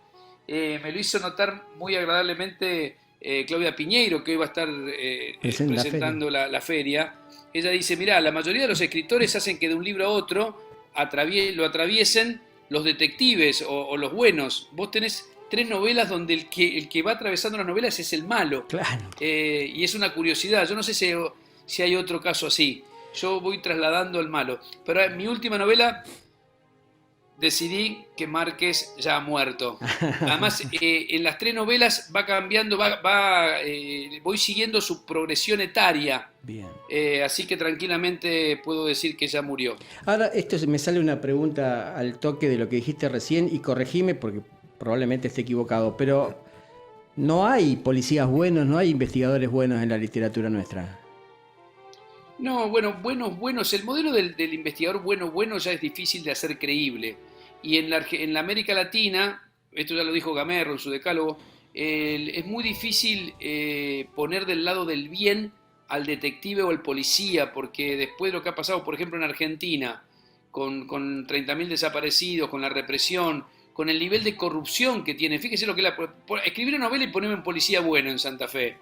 Me lo hizo notar muy agradablemente Claudia Piñeiro, que hoy va a estar presentando la feria. Ella dice, mirá, la mayoría de los escritores hacen que de un libro a otro lo atraviesen los detectives o los buenos. Vos tenés tres novelas donde el que va atravesando las novelas es el malo. Claro. Y es una curiosidad. Yo no sé si hay otro caso así. Yo voy trasladando al malo. Pero en mi última novela decidí que Márquez ya ha muerto. Además, en las tres novelas va cambiando, voy siguiendo su progresión etaria. Bien. Así que tranquilamente puedo decir que ya murió. Ahora, me sale una pregunta al toque de lo que dijiste recién y corregime porque probablemente esté equivocado, pero no hay policías buenos, no hay investigadores buenos en la literatura nuestra. No, bueno, buenos. El modelo del investigador bueno ya es difícil de hacer creíble. Y en la América Latina, esto ya lo dijo Gamerro en su decálogo, es muy difícil poner del lado del bien al detective o al policía, porque después de lo que ha pasado, por ejemplo, en Argentina, con 30.000 desaparecidos, con la represión, con el nivel de corrupción que tiene. Fíjese lo que escribir una novela y ponerme un policía bueno en Santa Fe.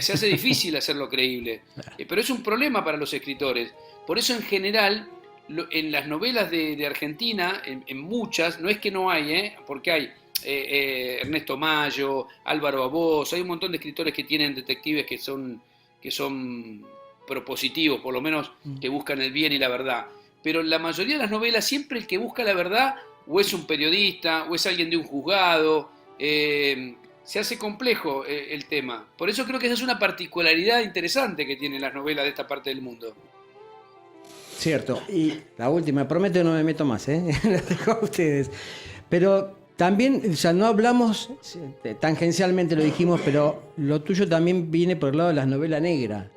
Se hace difícil hacerlo creíble. Pero es un problema para los escritores. Por eso, en general, en las novelas de Argentina, en muchas, no es que no hay, porque hay Ernesto Mayo, Álvaro Abos, hay un montón de escritores que tienen detectives que son propositivos, por lo menos que buscan el bien y la verdad. Pero en la mayoría de las novelas, siempre el que busca la verdad o es un periodista, o es alguien de un juzgado, se hace complejo el tema. Por eso creo que esa es una particularidad interesante que tienen las novelas de esta parte del mundo. Cierto. Y la última, prometo que no me meto más, las dejo a ustedes. Pero también, o sea, no hablamos, tangencialmente lo dijimos, pero lo tuyo también viene por el lado de las novelas negras.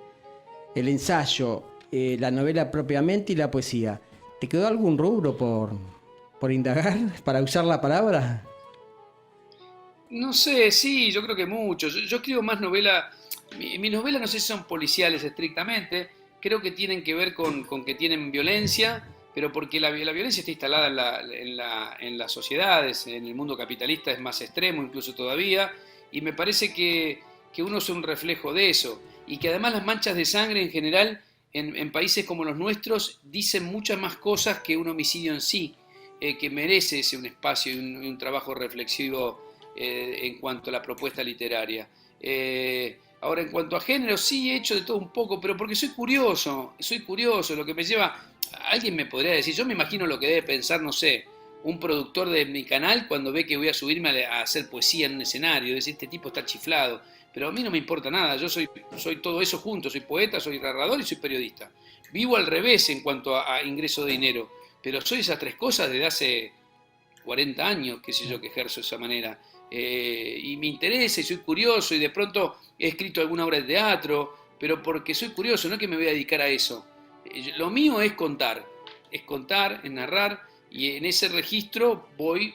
El ensayo, la novela propiamente y la poesía. ¿Te quedó algún rubro por indagar, para usar la palabra? No sé, sí, yo creo que mucho. Yo escribo más novela. Mis novelas no sé si son policiales estrictamente. Creo que tienen que ver con que tienen violencia, pero porque la violencia está instalada en las sociedades, en el mundo capitalista es más extremo incluso todavía, y me parece que uno es un reflejo de eso, y que además las manchas de sangre en general, en países como los nuestros, dicen muchas más cosas que un homicidio en sí, que merece un espacio y un trabajo reflexivo en cuanto a la propuesta literaria. Ahora, en cuanto a género, sí he hecho de todo un poco, pero porque soy curioso, lo que me lleva... Alguien me podría decir, yo me imagino lo que debe pensar, no sé, un productor de mi canal cuando ve que voy a subirme a hacer poesía en un escenario, decir, este tipo está chiflado, pero a mí no me importa nada, yo soy todo eso junto, soy poeta, soy narrador y soy periodista. Vivo al revés en cuanto a ingreso de dinero, pero soy esas tres cosas desde hace 40 años, qué sé yo, que ejerzo de esa manera. Y me interesa y soy curioso y de pronto he escrito alguna obra de teatro, pero porque soy curioso, no es que me voy a dedicar a eso. Lo mío es contar, es narrar, y en ese registro voy,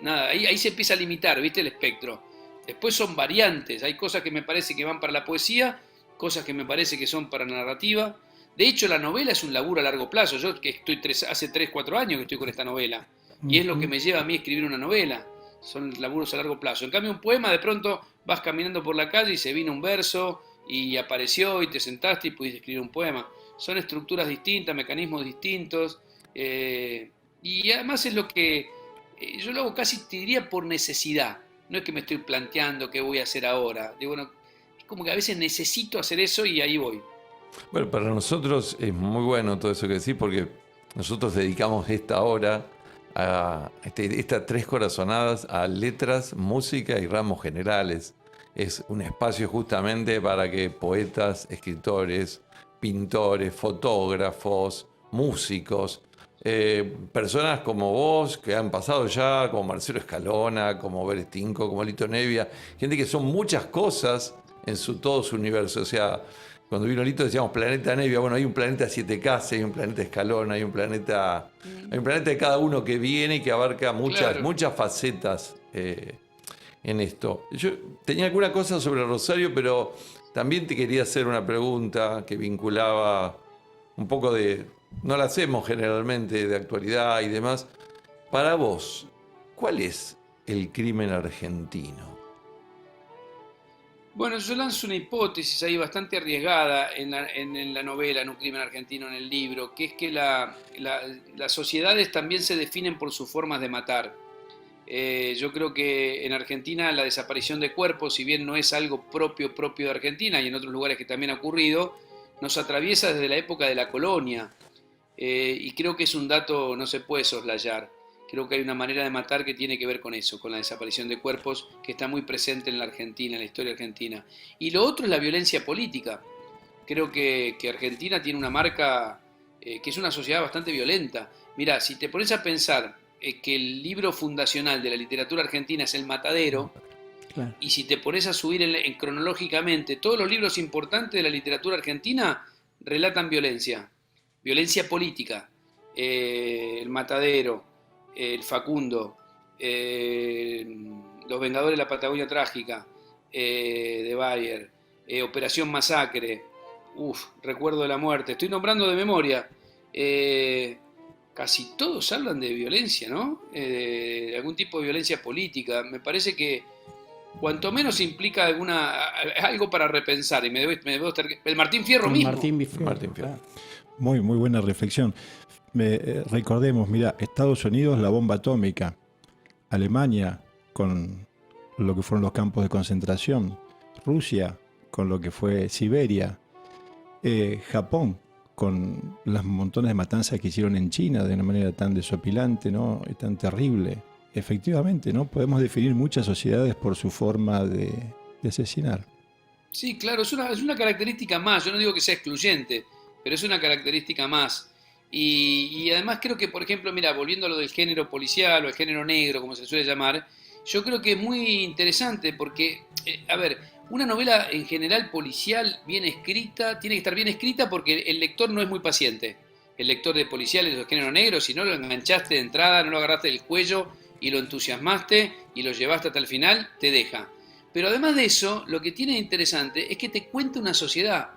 nada, ahí se empieza a limitar, ¿viste? El espectro. Después son variantes, hay cosas que me parece que van para la poesía, cosas que me parece que son para la narrativa. De hecho, la novela es un laburo a largo plazo, yo que estoy hace 3, 4 años que estoy con esta novela, y es lo que me lleva a mí a escribir una novela, son laburos a largo plazo. En cambio, un poema, de pronto vas caminando por la calle y se vino un verso, y apareció, y te sentaste y pudiste escribir un poema. Son estructuras distintas, mecanismos distintos, y además es lo que yo lo hago casi, te diría, por necesidad. No es que me estoy planteando qué voy a hacer ahora. Digo, bueno, es como que a veces necesito hacer eso y ahí voy. Bueno, para nosotros es muy bueno todo eso que decís, porque nosotros dedicamos esta hora, estas 3 corazonadas, a letras, música y ramos generales. Es un espacio justamente para que poetas, escritores, pintores, fotógrafos, músicos, personas como vos que han pasado ya, como Marcelo Escalona, como Berestinco, como Lito Nevia, gente que son muchas cosas en todo su universo. O sea, cuando vino Lito decíamos planeta Nevia, bueno, hay un planeta 7K, hay un planeta Escalona, hay un planeta de cada uno que viene y que abarca muchas facetas en esto. Yo tenía alguna cosa sobre Rosario, pero también te quería hacer una pregunta que vinculaba un poco no la hacemos generalmente, de actualidad y demás. Para vos, ¿cuál es el crimen argentino? Bueno, yo lanzo una hipótesis ahí bastante arriesgada en la novela, en Un crimen argentino, en el libro, que es que las sociedades también se definen por sus formas de matar. Yo creo que en Argentina la desaparición de cuerpos, si bien no es algo propio de Argentina y en otros lugares que también ha ocurrido, nos atraviesa desde la época de la colonia. Y creo que es un dato, no se puede soslayar. Creo que hay una manera de matar que tiene que ver con eso, con la desaparición de cuerpos, que está muy presente en la Argentina, en la historia argentina. Y lo otro es la violencia política. Creo que Argentina tiene una marca, que es una sociedad bastante violenta. Mirá, si te pones a pensar que el libro fundacional de la literatura argentina es El Matadero, claro, y si te pones a subir cronológicamente, todos los libros importantes de la literatura argentina relatan violencia política. El Matadero, el Facundo, Los Vengadores de la Patagonia Trágica, de Bayer, Operación Masacre, Recuerdo de la Muerte, estoy nombrando de memoria. Casi todos hablan de violencia, ¿no? De algún tipo de violencia política. Me parece que cuanto menos implica algo para repensar. Y el Martín Fierro mismo. Martín Fierro. Muy, muy buena reflexión. Recordemos, mira, Estados Unidos, la bomba atómica. Alemania, con lo que fueron los campos de concentración. Rusia, con lo que fue Siberia. Japón, con las montones de matanzas que hicieron en China de una manera tan desopilante, ¿no? Y tan terrible. Efectivamente, ¿no? Podemos definir muchas sociedades por su forma de asesinar. Sí, claro, es una característica más. Yo no digo que sea excluyente, pero es una característica más. Y además creo que, por ejemplo, mira, volviendo a lo del género policial o el género negro, como se suele llamar, yo creo que es muy interesante porque, a ver, una novela en general policial bien escrita, tiene que estar bien escrita porque el lector no es muy paciente. El lector de policiales o de género negro, si no lo enganchaste de entrada, no lo agarraste del cuello y lo entusiasmaste y lo llevaste hasta el final, te deja. Pero además de eso, lo que tiene de interesante es que te cuenta una sociedad.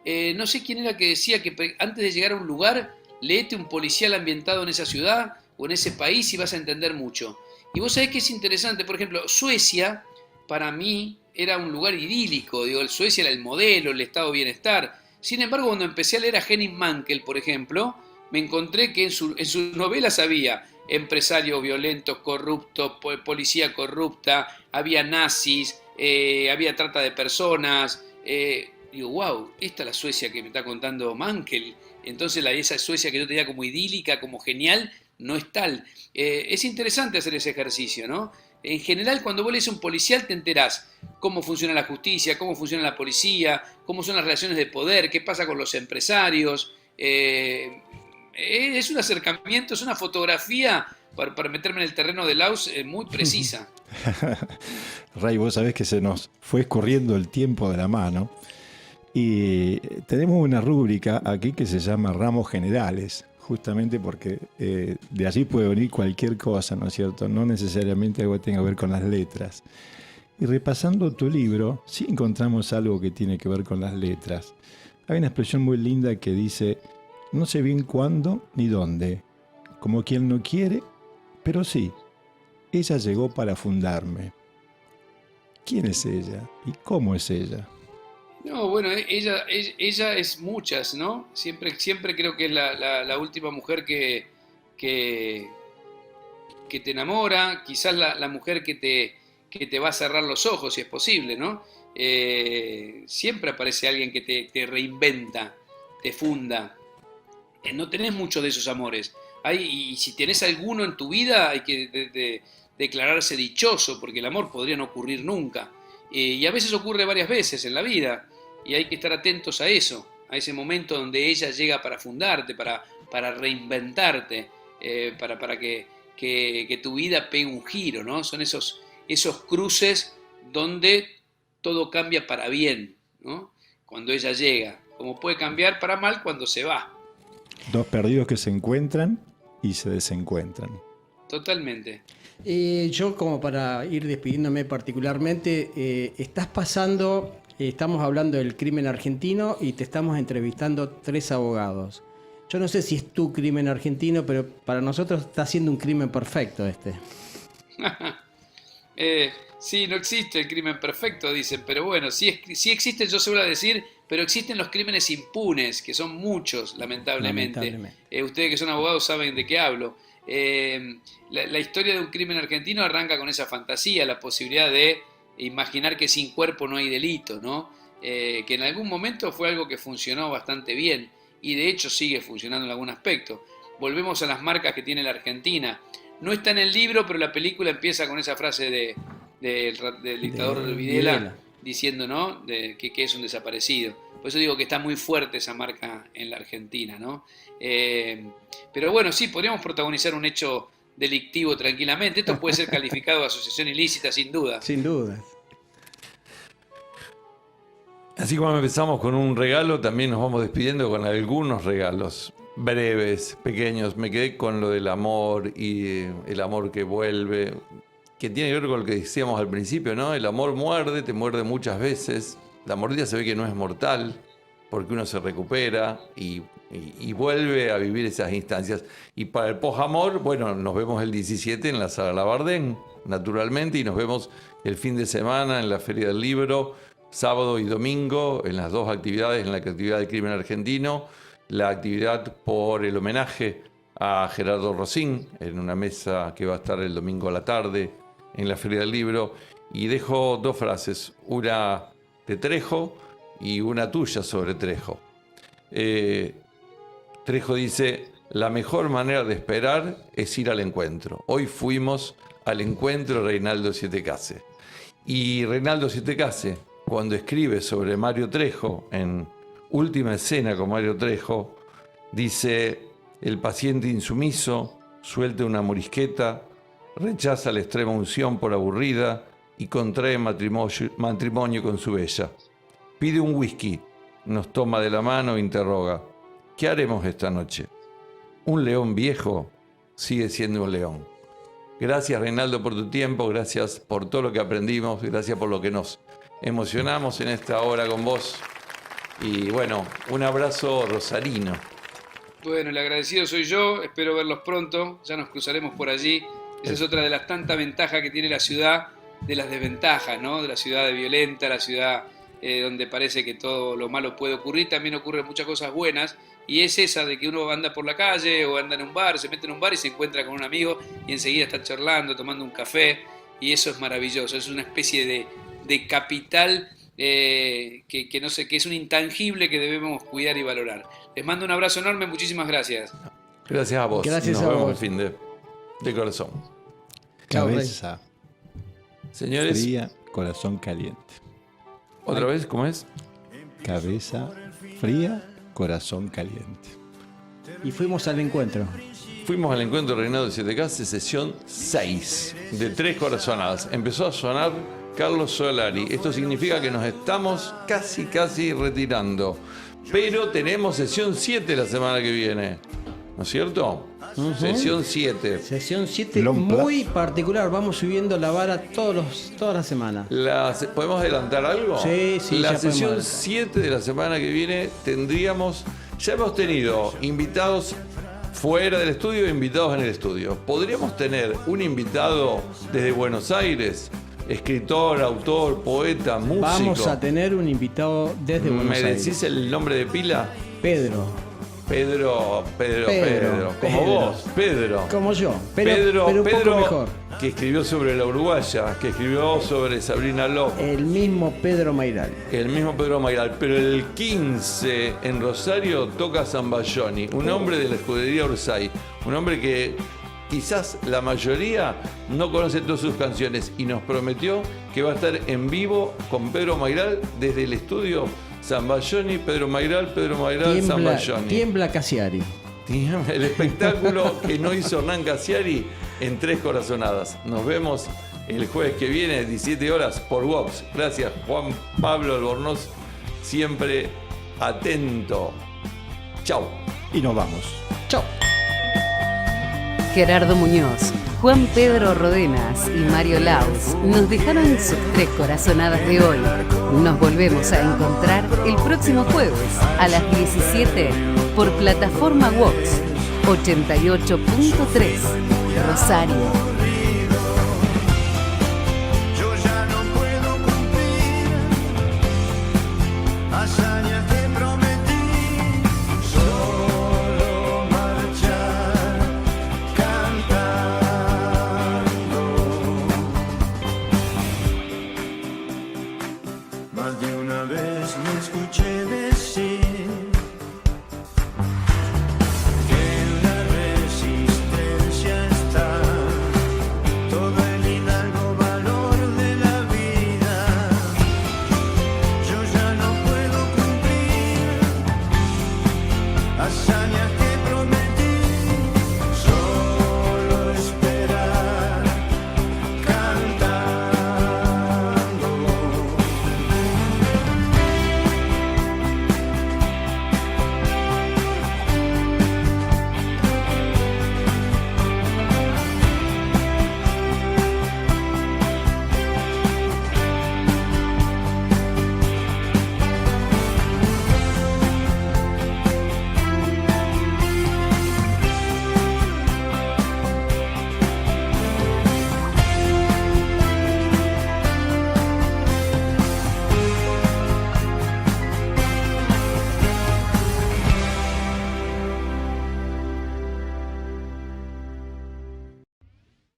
No sé quién era que decía que antes de llegar a un lugar, léete un policial ambientado en esa ciudad o en ese país y vas a entender mucho. Y vos sabés que es interesante, por ejemplo, Suecia, para mí, era un lugar idílico. Digo, Suecia era el modelo, el estado de bienestar. Sin embargo, cuando empecé a leer a Henning Mankell, por ejemplo, me encontré que en sus novelas había empresarios violentos, corruptos, policía corrupta, había nazis, había trata de personas, digo, wow, esta es la Suecia que me está contando Mankell. Entonces esa Suecia que yo tenía como idílica, como genial, no es tal. Es interesante hacer ese ejercicio, ¿no? En general, cuando vos lees un policial te enterás cómo funciona la justicia, cómo funciona la policía, cómo son las relaciones de poder, qué pasa con los empresarios. Es un acercamiento, es una fotografía para meterme en el terreno de Laus muy precisa. Ray, vos sabés que se nos fue escurriendo el tiempo de la mano y tenemos una rúbrica aquí que se llama Ramos Generales, justamente porque de allí puede venir cualquier cosa, ¿no es cierto? No necesariamente algo que tenga que ver con las letras. Y repasando tu libro, sí encontramos algo que tiene que ver con las letras. Hay una expresión muy linda que dice: no sé bien cuándo ni dónde, como quien no quiere, pero sí, ella llegó para fundarme. ¿Quién es ella? ¿Y cómo es ella? No, bueno, ella es muchas, ¿no? Siempre creo que es la última mujer que te enamora, quizás la mujer que te va a cerrar los ojos, si es posible, ¿no? Siempre aparece alguien que te reinventa, te funda. No tenés muchos de esos amores. Y si tenés alguno en tu vida, hay que declararse dichoso, porque el amor podría no ocurrir nunca. Y a veces ocurre varias veces en la vida, y hay que estar atentos a eso, a ese momento donde ella llega para fundarte, para reinventarte, para que tu vida pegue un giro, ¿no? Son esos cruces donde todo cambia para bien, ¿no? Cuando ella llega, como puede cambiar para mal cuando se va. Dos perdidos que se encuentran y se desencuentran. Totalmente. Yo, como para ir despidiéndome particularmente, estamos hablando del crimen argentino y te estamos entrevistando 3 abogados. Yo no sé si es tu crimen argentino, pero para nosotros está siendo un crimen perfecto este. Sí, no existe el crimen perfecto, dicen, pero bueno, sí existe, yo suelo decir, pero existen los crímenes impunes, que son muchos, lamentablemente. Ustedes que son abogados saben de qué hablo. La historia de un crimen argentino arranca con esa fantasía, la posibilidad de imaginar que sin cuerpo no hay delito, ¿no? Que en algún momento fue algo que funcionó bastante bien y de hecho sigue funcionando en algún aspecto. Volvemos a las marcas que tiene la Argentina. No está en el libro, pero la película empieza con esa frase del dictador Videla diciendo, ¿no? que es un desaparecido. Por eso digo que está muy fuerte esa marca en la Argentina, ¿no? Pero bueno, sí, podríamos protagonizar un hecho delictivo tranquilamente. Esto puede ser calificado de asociación ilícita, sin duda. Sin duda. Así como empezamos con un regalo, también nos vamos despidiendo con algunos regalos breves, pequeños. Me quedé con lo del amor y el amor que vuelve, que tiene que ver con lo que decíamos al principio, ¿no? El amor muerde, te muerde muchas veces. La mordida se ve que no es mortal, porque uno se recupera y vuelve a vivir esas instancias. Y para el posamor, bueno, nos vemos el 17 en la Sala Labardén, naturalmente, y nos vemos el fin de semana en la Feria del Libro, sábado y domingo, en las 2 actividades, en la actividad del crimen argentino, la actividad por el homenaje a Gerardo Rosín, en una mesa que va a estar el domingo a la tarde en la Feria del Libro. Y dejo 2 frases, una de Trejo y una tuya sobre Trejo. Trejo dice: la mejor manera de esperar es ir al encuentro. Hoy fuimos al encuentro de Reinaldo Sietecase. Y Reinaldo Sietecase, cuando escribe sobre Mario Trejo, en Última Escena con Mario Trejo, dice: el paciente insumiso suelta una morisqueta, rechaza la extrema unción por aburrida y contrae matrimonio con su bella. Pide un whisky, nos toma de la mano e interroga: ¿qué haremos esta noche? Un león viejo sigue siendo un león. Gracias, Reinaldo, por tu tiempo, gracias por todo lo que aprendimos, gracias por lo que nos emocionamos en esta hora con vos. Y bueno, un abrazo rosarino. Bueno, el agradecido soy yo, espero verlos pronto, ya nos cruzaremos por allí. Esa es otra de las tantas ventajas que tiene la ciudad, de las desventajas, ¿no? De la ciudad violenta, la ciudad donde parece que todo lo malo puede ocurrir, también ocurren muchas cosas buenas, y es esa de que uno anda por la calle o anda en un bar, se mete en un bar y se encuentra con un amigo y enseguida está charlando, tomando un café, y eso es maravilloso, es una especie de capital que no sé, que es un intangible que debemos cuidar y valorar. Les mando un abrazo enorme, muchísimas gracias. Gracias a vos. Gracias Nos a vemos vos. el fin de corazón. Chao, Rey. Cabeza Señores, fría, corazón caliente. ¿otra vez? ¿Cómo es? Cabeza fría, corazón caliente. Y fuimos al encuentro. Fuimos al encuentro de Reinado de 7K, sesión 6 de 3 corazonadas. Empezó a sonar Carlos Solari. Esto significa que nos estamos casi retirando. Pero tenemos sesión 7 la semana que viene. ¿No es cierto? Sesión 7. Sesión 7 Long muy particular. Vamos subiendo la vara todas las semanas. ¿Podemos adelantar algo? Sí, La ya sesión podemos 7 de la semana que viene tendríamos... Ya hemos tenido invitados fuera del estudio e invitados en el estudio. ¿Podríamos tener un invitado desde Buenos Aires? Escritor, autor, poeta, músico. Vamos a tener un invitado desde Buenos ¿Me Aires. decís el nombre de pila? Pedro. Pedro. Como Pedro. vos, Pedro. Como yo. Pero un poco mejor. Que escribió sobre la uruguaya, que escribió sobre Sabrina López. El mismo Pedro Mairal. El mismo Pedro Mairal, pero el 15 en Rosario toca Zamballoni, un hombre de la escudería Orsay, un hombre que quizás la mayoría no conoce todas sus canciones y nos prometió que va a estar en vivo con Pedro Mairal desde el estudio Zamballoni, Pedro Mairal, Zamballoni. Tiembla Casiari. El espectáculo que no hizo Hernán Casiari en 3 corazonadas. Nos vemos el jueves que viene, 17 horas, por Vox. Gracias, Juan Pablo Albornoz, siempre atento. Chau. Y nos vamos. Chao. Gerardo Muñoz, Juan Pedro Rodenas y Mario Laus nos dejaron sus 3 corazonadas de hoy. Nos volvemos a encontrar el próximo jueves a las 17 por plataforma Vox 88.3 Rosario. Yo ya no puedo cumplir hazañas que prometí, solo marchar cantando. Más de una vez me escuché decir que en la resistencia está todo el hidalgo valor de la vida. Yo ya no puedo cumplir hazañas